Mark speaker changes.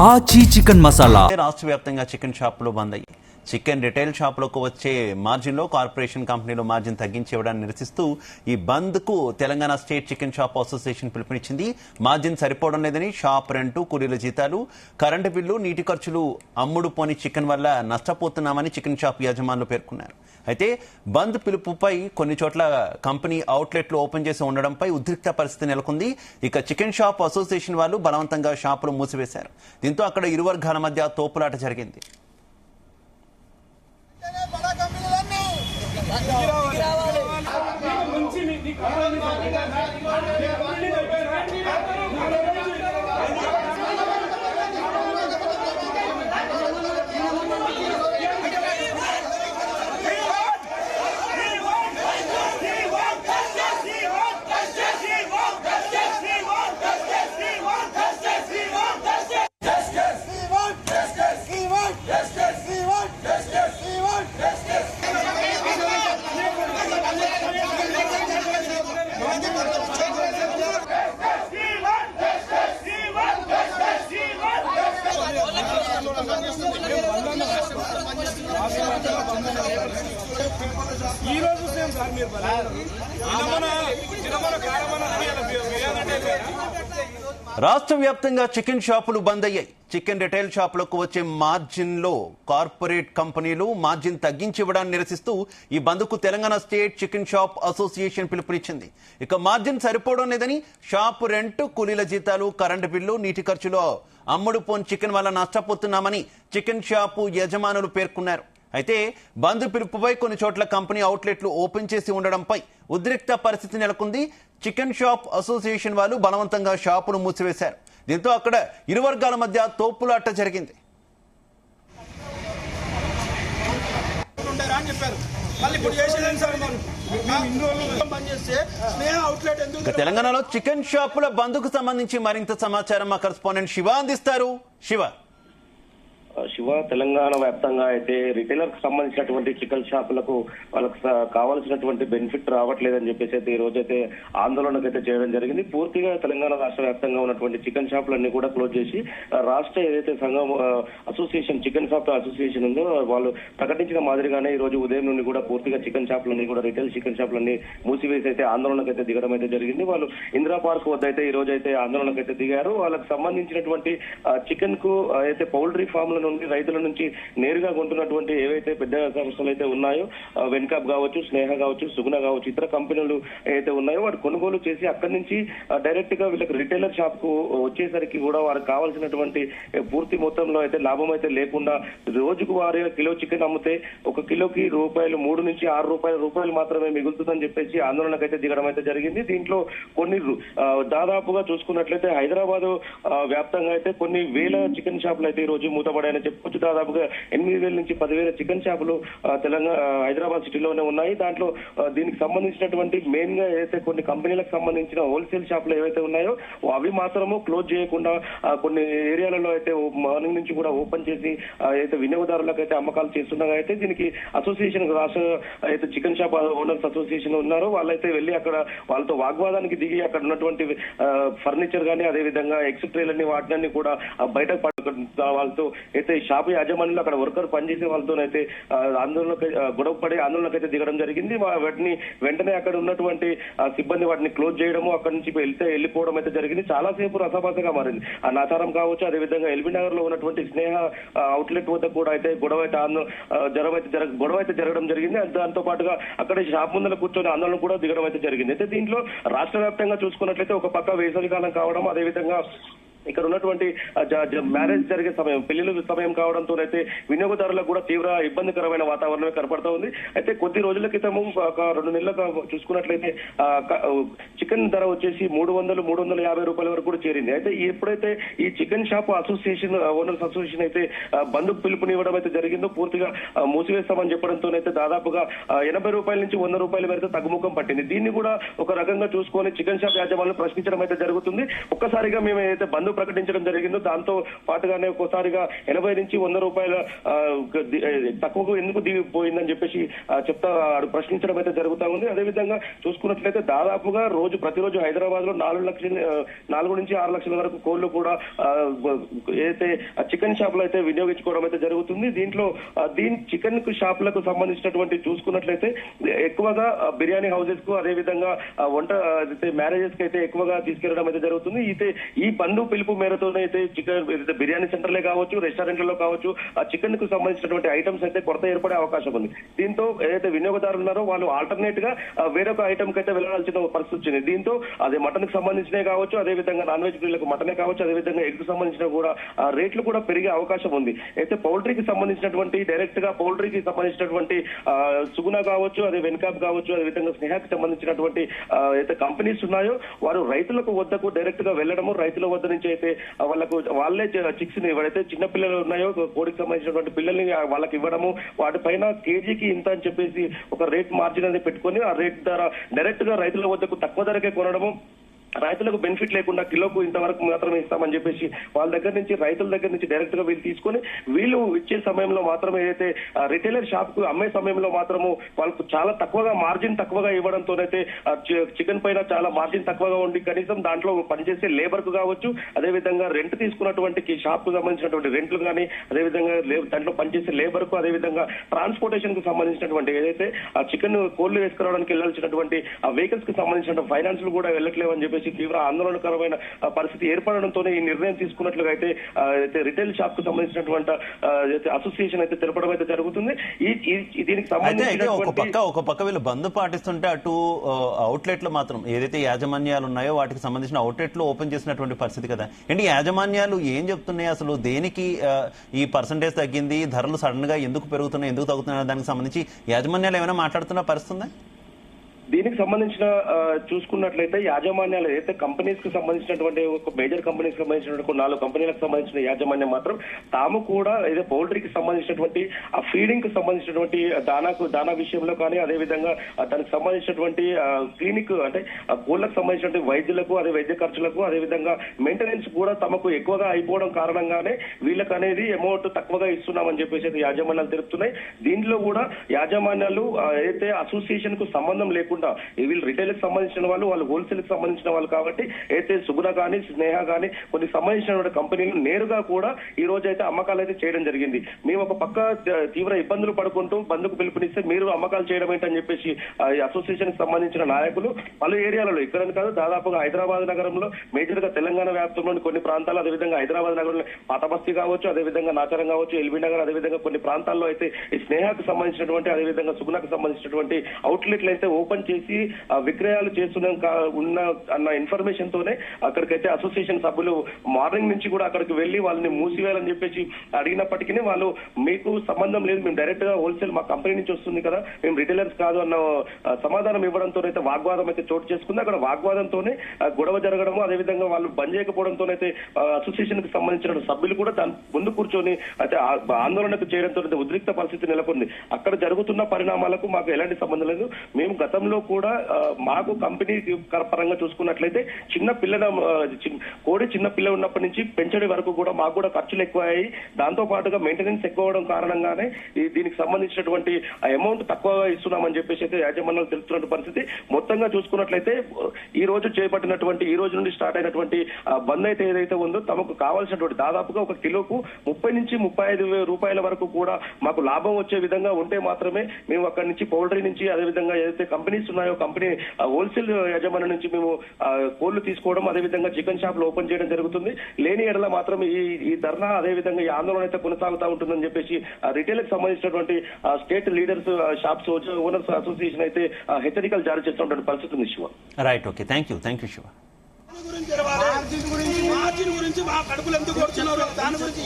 Speaker 1: ఆచి చికెన్ మసాలా
Speaker 2: రాష్ట్ర వ్యాప్తంగా చికెన్ షాపులు బంద్ అయ్యాయి. చికెన్ రిటైల్ షాపులకు వచ్చే మార్జిన్లో కార్పొరేషన్ కంపెనీలు మార్జిన్ తగ్గించి ఇవ్వడాన్ని నిరసిస్తూ ఈ బంద్ కు Telangana state chicken shop association పిలుపునిచ్చింది. మార్జిన్ సరిపోవడం లేదని షాప్ రెంటు, కూలీల జీతాలు, కరెంటు బిల్లు, నీటి ఖర్చులు అమ్ముడు పోని చికెన్ వల్ల నష్టపోతున్నామని చికెన్ షాప్ యజమానులు పేర్కొన్నారు. అయితే బంద్ పిలుపుపై కొన్ని చోట్ల కంపెనీ అవుట్లెట్లు ఓపెన్ చేసి ఉండడంపై ఉద్రిక్త పరిస్థితి నెలకొంది. ఇక చికెన్ షాప్ అసోసియేషన్ వాళ్ళు బలవంతంగా షాపులు మూసివేశారు. దీంతో అక్కడ ఇరు వర్గాల మధ్య తోపులాట జరిగింది. రాష్ట్ర వ్యాప్తంగా చికెన్ షాపులు బంద్ అయ్యాయి. చికెన్ రిటైల్ షాపులకు వచ్చే మార్జిన్ లో కార్పొరేట్ కంపెనీలు మార్జిన్ తగ్గించి ఇవ్వడాన్ని నిరసిస్తూ ఈ బంద్ కు Telangana state chicken shop association పిలుపునిచ్చింది. ఇక మార్జిన్ సరిపోవడం లేదని షాప్ రెంట్, కూలీల జీతాలు, కరెంటు బిల్లు, నీటి ఖర్చులో అమ్ముడు పోన్ చికెన్ వల్ల నష్టపోతున్నామని చికెన్ షాపు యజమానులు పేర్కొన్నారు. అయితే బంద్ పిలుపుపై కొన్ని చోట్ల కంపెనీ అవుట్లెట్లు ఓపెన్ చేసి ఉండడంపై ఉద్రిక్త పరిస్థితి నెలకొంది. చికెన్ షాప్ అసోసియేషన్ వాళ్ళు బలవంతంగా షాపును మూసివేశారు. దీంతో అక్కడ ఇరు వర్గాల మధ్య తోపులాట జరిగింది. తెలంగాణలో చికెన్ షాపుల బంద్కు సంబంధించి మరింత సమాచారం మా కరెస్పాండెంట్ శివ అందిస్తారు.
Speaker 3: శివ, తెలంగాణ వ్యాప్తంగా అయితే రిటైలర్ కు సంబంధించినటువంటి చికెన్ షాపులకు వాళ్ళకు కావాల్సినటువంటి బెనిఫిట్ రావట్లేదని చెప్పేసి అయితే ఈ రోజైతే ఆందోళనకైతే చేయడం జరిగింది. పూర్తిగా తెలంగాణ రాష్ట్ర వ్యాప్తంగా ఉన్నటువంటి చికెన్ షాపులన్నీ కూడా క్లోజ్ చేసి రాష్ట్ర ఏదైతే సంఘం అసోసియేషన్ చికెన్ షాప్ అసోసియేషన్ ఉందో వాళ్ళు ప్రకటించిన మాదిరిగానే ఈ రోజు ఉదయం నుండి కూడా పూర్తిగా చికెన్ షాపులన్నీ కూడా రిటైల్ చికెన్ షాపులన్నీ మూసివేసి అయితే ఆందోళనకైతే దిగడం అయితే జరిగింది. వాళ్ళు ఇందిరా పార్క్ వద్ద అయితే ఈ రోజు అయితే ఆందోళనకైతే దిగారు. వాళ్ళకి సంబంధించినటువంటి చికెన్ కు అయితే పౌల్ట్రీ ఫామ్లను రైతుల నుంచి నేరుగా కొంటున్నటువంటి ఏవైతే పెద్ద సంస్థలు అయితే ఉన్నాయో, వెన్కాప్ కావచ్చు, స్నేహ కావచ్చు, సుగుణ కావచ్చు, ఇతర కంపెనీలు ఏవైతే ఉన్నాయో వాటి కొనుగోలు చేసి అక్కడి నుంచి డైరెక్ట్ గా వీళ్ళకి రిటైలర్ షాప్ కు వచ్చేసరికి కూడా వారికి కావాల్సినటువంటి పూర్తి మొత్తంలో అయితే లాభం అయితే లేకుండా రోజుకు వారి కిలో చికెన్ అమ్మితే ఒక కిలోకి రూపాయలు 3 నుంచి 6 రూపాయలు మాత్రమే మిగులుతుందని చెప్పేసి ఆందోళనకైతే దిగడం అయితే జరిగింది. దీంట్లో కొన్ని దాదాపుగా చూసుకున్నట్లయితే హైదరాబాద్ వ్యాప్తంగా అయితే కొన్ని వేల చికెన్ షాపులు అయితే ఈ రోజు మూతపడాయని చెప్పొచ్చు. దాదాపుగా 8,000 నుంచి 10,000 చికెన్ షాపులు తెలంగాణ హైదరాబాద్ సిటీలోనే ఉన్నాయి. దాంట్లో దీనికి సంబంధించినటువంటి మెయిన్ గా ఏదైతే కొన్ని కంపెనీలకు సంబంధించిన హోల్సేల్ షాపులు ఏవైతే ఉన్నాయో అవి మాత్రము క్లోజ్ చేయకుండా కొన్ని ఏరియాలలో అయితే మార్నింగ్ నుంచి కూడా ఓపెన్ చేసి అయితే వినియోగదారులకు అయితే అమ్మకాలు చేస్తుండగా అయితే దీనికి అసోసియేషన్ రాష్ట్ర అయితే చికెన్ షాప్ ఓనర్స్ అసోసియేషన్ ఉన్నారో వాళ్ళైతే వెళ్లి అక్కడ వాళ్ళతో వాగ్వాదానికి దిగి అక్కడ ఉన్నటువంటి ఫర్నిచర్ కానీ అదేవిధంగా ఎక్స్ట్రేలన్నీ వాటిని కూడా బయట వాళ్ళతో అయితే షాపు యాజమాన్యులు అక్కడ వర్కర్ పనిచేసే వాళ్ళతో అయితే ఆందోళనకైతే దిగడం జరిగింది. వాటిని వెంటనే అక్కడ ఉన్నటువంటి సిబ్బంది వాటిని క్లోజ్ చేయడము, అక్కడి నుంచి వెళ్ళిపోవడం అయితే జరిగింది. చాలా సేపు రసభాసగా మారింది. ఆ నాచారం కావచ్చు, అదేవిధంగా ఎల్బీ నగర్ లో ఉన్నటువంటి స్నేహ అవుట్లెట్ వద్ద కూడా అయితే గొడవ అయితే జరగడం జరిగింది. దాంతో పాటుగా అక్కడ షాప్ ముందర కూర్చొని ఆందోళన కూడా దిగడం అయితే జరిగింది. అయితే దీంట్లో రాష్ట్ర వ్యాప్తంగా చూసుకున్నట్లయితే ఒక పక్క వేసవికాలం కావడం, అదేవిధంగా ఇక్కడ ఉన్నటువంటి మ్యారేజ్ జరిగే సమయం, పెళ్లిళ్ళ సమయం కావడంతో అయితే వినియోగదారులకు కూడా తీవ్ర ఇబ్బందికరమైన వాతావరణమే కనపడతా ఉంది. అయితే కొద్ది రోజుల క్రితము ఒక 2 నెలలుగా చూసుకున్నట్లయితే చికెన్ ధర వచ్చేసి 300-350 రూపాయల వరకు కూడా చేరింది. అయితే ఎప్పుడైతే ఈ chicken shop association owners association అయితే బంద్కు పిలుపునివ్వడం అయితే జరిగిందో పూర్తిగా మూసివేస్తామని చెప్పడంతో అయితే దాదాపుగా 80 రూపాయల నుంచి 100 రూపాయల వరకు తగ్గుముఖం పట్టింది. దీన్ని కూడా ఒక రకంగా చూసుకొని చికెన్ షాప్ యాజమాన్యం ప్రశ్నించడం అయితే జరుగుతుంది. ఒక్కసారిగా మేము ఏదైతే బంద్ ప్రకటించడం జరిగిందో దాంతో పాటుగానే ఒక్కోసారిగా 80 నుంచి 100 రూపాయల తక్కువకు ఎందుకు దిగిపోయిందని చెప్పేసి ప్రశ్నించడం అయితే జరుగుతా ఉంది. అదేవిధంగా చూసుకున్నట్లయితే దాదాపుగా ప్రతిరోజు హైదరాబాద్ లో 4 నుంచి 6 లక్షల వరకు కోళ్లు కూడా ఏదైతే చికెన్ షాప్ లో అయితే వినియోగించుకోవడం అయితే జరుగుతుంది. దీంట్లో చికెన్ షాపులకు సంబంధించినటువంటి చూసుకున్నట్లయితే ఎక్కువగా బిర్యానీ హౌసెస్ కు అదేవిధంగా వంట మ్యారేజెస్ కి అయితే ఎక్కువగా తీసుకెళ్లడం అయితే జరుగుతుంది. అయితే ఈ బంధు పిలుపు మేరతోనే అయితే చికెన్ బిర్యానీ సెంటర్లే కావచ్చు, రెస్టారెంట్లలో కావచ్చు ఆ చికెన్ కు సంబంధించినటువంటి ఐటమ్స్ అయితే కొరత ఏర్పడే అవకాశం ఉంది. దీంతో ఏదైతే వినియోగదారులు ఉన్నారో వాళ్ళు ఆల్టర్నేట్ గా వేరొక ఐటమ్ కి అయితే వెళ్లాల్సిన పరిస్థితి వచ్చింది. దీంతో అదే మటన్ కి సంబంధించినవి కావచ్చు, అదేవిధంగా నాన్ వెజ్ ప్రియులకు మటనే కావచ్చు, అదేవిధంగా ఎగ్ కు సంబంధించిన కూడా రేట్లు కూడా పెరిగే అవకాశం ఉంది. అయితే పౌల్ట్రీకి సంబంధించినటువంటి డైరెక్ట్ గా పౌల్ట్రీకి సంబంధించినటువంటి సుగుణ కావచ్చు, అదే వెన్కాప్ కావచ్చు, అదేవిధంగా స్నేహాకి సంబంధించినటువంటి అయితే కంపెనీస్ ఉన్నాయో వారు రైతులకు వద్దకు డైరెక్ట్ గా వెళ్లడము, రైతుల వద్ద నుంచి అయితే వాళ్ళే చిక్స్ ని ఎవరైతే చిన్న పిల్లలు ఉన్నాయో కోడికి సంబంధించినటువంటి పిల్లల్ని వాళ్ళకి ఇవ్వడము, వాటిపైన కేజీకి ఇంత అని చెప్పేసి ఒక రేట్ మార్జిన్ అనేది పెట్టుకొని ఆ రేట్ ద్వారా డైరెక్ట్ గా రైతుల వద్దకు తక్కువ ధరకే కొనడము, రైతులకు బెనిఫిట్ లేకుండా కిలోకు ఇంతవరకు మాత్రమే ఇస్తామని చెప్పేసి వాళ్ళ దగ్గర నుంచి రైతుల దగ్గర నుంచి డైరెక్ట్ గా వీళ్ళు తీసుకొని వీళ్ళు ఇచ్చే సమయంలో మాత్రమే ఏదైతే రిటైలర్ షాప్ కు అమ్మే సమయంలో మాత్రము వాళ్ళకు చాలా తక్కువగా మార్జిన్ తక్కువగా ఇవ్వడంతోనైతే చికెన్ పైన చాలా మార్జిన్ తక్కువగా ఉండి కనీసం దాంట్లో పనిచేసే లేబర్ కు కావచ్చు, అదేవిధంగా రెంట్ తీసుకున్నటువంటి షాప్ కు సంబంధించినటువంటి రెంట్లు కానీ, అదేవిధంగా దాంట్లో పనిచేసే లేబర్ కు, అదేవిధంగా ట్రాన్స్పోర్టేషన్ కు సంబంధించినటువంటి ఏదైతే ఆ చికెన్ కోళ్లు వేసుకురావడానికి వెళ్లాల్సినటువంటి ఆ వెహికల్స్ కి సంబంధించిన ఫైనాన్స్ కూడా వెళ్ళట్లేవు అని చెప్పేసి తీవ్ర ఆందోళనకరమైన పరిస్థితి ఏర్పడడంతోనే ఈ నిర్ణయం తీసుకున్నట్లుగా అయితే రిటైల్ షాప్ కు సంబంధించినటువంటి అసోసియేషన్ అయితే తెలపడం అయితే జరుగుతుంది. దీనికి సంబంధించి
Speaker 2: ఒక పక్క వీళ్ళు బంద్ పాటిస్తుంటే అటు అవుట్లెట్లు మాత్రం ఏదైతే యాజమాన్యాలు ఉన్నాయో వాటికి సంబంధించిన అవుట్లెట్లు ఓపెన్ చేసినటువంటి పరిస్థితి కదా. ఏంటి యాజమాన్యాలు ఏం చెప్తున్నాయి, అసలు దేనికి ఈ పర్సంటేజ్ తగ్గింది, ధరలు సడన్ గా ఎందుకు పెరుగుతున్నాయి, ఎందుకు తగ్గుతున్నాయి దానికి సంబంధించి యాజమాన్యాలు ఏమైనా మాట్లాడుతున్న పరిస్థితి ఉందా?
Speaker 3: దీనికి సంబంధించిన చూసుకున్నట్లయితే యాజమాన్యాలు అయితే కంపెనీస్ కు సంబంధించినటువంటి ఒక మేజర్ కంపెనీస్ సంబంధించినటువంటి 4 కంపెనీలకు సంబంధించిన యాజమాన్యం మాత్రం తాము కూడా ఏదో పౌల్ట్రీకి సంబంధించినటువంటి ఆ ఫీడింగ్ కు సంబంధించినటువంటి దానా విషయంలో కానీ, అదేవిధంగా దానికి సంబంధించినటువంటి క్లినిక్ అంటే కోళ్లకు సంబంధించినటువంటి వైద్యులకు, అదే వైద్య ఖర్చులకు, అదేవిధంగా మెయింటెనెన్స్ కూడా తమకు ఎక్కువగా అయిపోవడం కారణంగానే వీళ్ళకి అనేది అమౌంట్ తక్కువగా ఇస్తున్నామని చెప్పేసి యాజమాన్యాలు తెలుపుతున్నాయి. దీంట్లో కూడా యాజమాన్యాలు అయితే అసోసియేషన్ కు సంబంధం లేకుండా వీళ్ళు రిటైల్ కి సంబంధించిన వాళ్ళు హోల్సేల్ కి సంబంధించిన వాళ్ళు కాబట్టి అయితే సుగుణ కానీ, స్నేహ కానీ కొన్ని సంబంధించిన కంపెనీలు నేరుగా కూడా ఈ రోజు అయితే అమ్మకాలు అయితే చేయడం జరిగింది. మేము ఒక పక్క తీవ్ర ఇబ్బందులు పడుకుంటూ బంధుకు పిలుపునిస్తే మీరు అమ్మకాలు చేయడం ఏంటని చెప్పేసి అసోసియేషన్ కి సంబంధించిన నాయకులు పలు ఏరియాలలో ఇక్కడ కాదు దాదాపుగా హైదరాబాద్ నగరంలో మేజర్ గా తెలంగాణ వ్యాప్తంలోని కొన్ని ప్రాంతాలు, అదేవిధంగా హైదరాబాద్ నగరంలో పాతబస్తీ కావచ్చు, అదేవిధంగా నాచారం కావచ్చు, ఎల్బీ నగర్, అదేవిధంగా కొన్ని ప్రాంతాల్లో అయితే ఈ స్నేహకు సంబంధించినటువంటి, అదేవిధంగా సుగుణకు సంబంధించినటువంటి అవుట్లెట్లు అయితే ఓపెన్ చేసి విక్రయాలు ఉన్న అన్న ఇన్ఫర్మేషన్ తోనే అక్కడికైతే అసోసియేషన్ సభ్యులు మార్నింగ్ నుంచి కూడా అక్కడికి వెళ్లి వాళ్ళని మూసివేయాలని చెప్పేసి అడిగినప్పటికీ వాళ్ళు మీకు సంబంధం లేదు, మేము డైరెక్ట్ గా హోల్సేల్ మా కంపెనీ నుంచి వస్తుంది కదా, మేము రిటైలర్స్ కాదు అన్న సమాధానం ఇవ్వడంతో అయితే వాగ్వాదం అయితే చోటు చేసుకుంది. అక్కడ వాగ్వాదంతోనే గొడవ జరగడము, అదేవిధంగా వాళ్ళు బంద్ చేయకపోవడంతోనైతే అసోసియేషన్ కి సంబంధించిన సభ్యులు కూడా దాని ముందు కూర్చొని అయితే ఆందోళనకు చేయడంతో ఉద్రిక్త పరిస్థితి నెలకొంది. అక్కడ జరుగుతున్న పరిణామాలకు మాకు ఎలాంటి సంబంధం లేదు. మేము గతంలో కూడా మాకు కంపెనీ పరంగా చూసుకున్నట్లయితే కోడి చిన్న పిల్ల ఉన్నప్పటి నుంచి పెంచడం వరకు కూడా మాకు కూడా ఖర్చులు ఎక్కువయ్యాయి. దాంతో పాటుగా మెయింటెనెన్స్ ఎక్కువ అవడం కారణంగానే దీనికి సంబంధించినటువంటి అమౌంట్ తక్కువగా ఇస్తున్నామని చెప్పేసి అయితే యాజమాన్యాలు తెలుస్తున్న పరిస్థితి. మొత్తంగా చూసుకున్నట్లయితే ఈ రోజు చేపట్టినటువంటి ఈ రోజు నుండి స్టార్ట్ అయినటువంటి బంద్ అయితే ఏదైతే ఉందో తమకు కావాల్సినటువంటి దాదాపుగా ఒక కిలోకు 30 నుంచి 35 రూపాయల వరకు కూడా మాకు లాభం వచ్చే విధంగా ఉంటే మాత్రమే మేము అక్కడి నుంచి పౌల్ట్రీ నుంచి, అదేవిధంగా ఏదైతే కంపెనీస్ ఉన్నాయో కంపెనీ హోల్సేల్ యజమాని నుంచి మేము కోళ్లు తీసుకోవడం, అదేవిధంగా చికెన్ షాప్ లో ఓపెన్ చేయడం జరుగుతుంది. లేని ఎడల మాత్రం ఈ ధర్నా అదేవిధంగా ఈ ఆందోళన అయితే కొనసాగుతూ ఉంటుందని చెప్పేసి రిటైల్ కి సంబంధించినటువంటి state leaders shops owners association అయితే హెచ్చరికలు జారీ చేస్తున్నటువంటి పరిస్థితి ఉంది. Shiva
Speaker 2: right, okay, thank you Shiva.
Speaker 1: Margin గురించి మా కడుపులు ఎందుకు కొడుతున్నారు దాని గురించి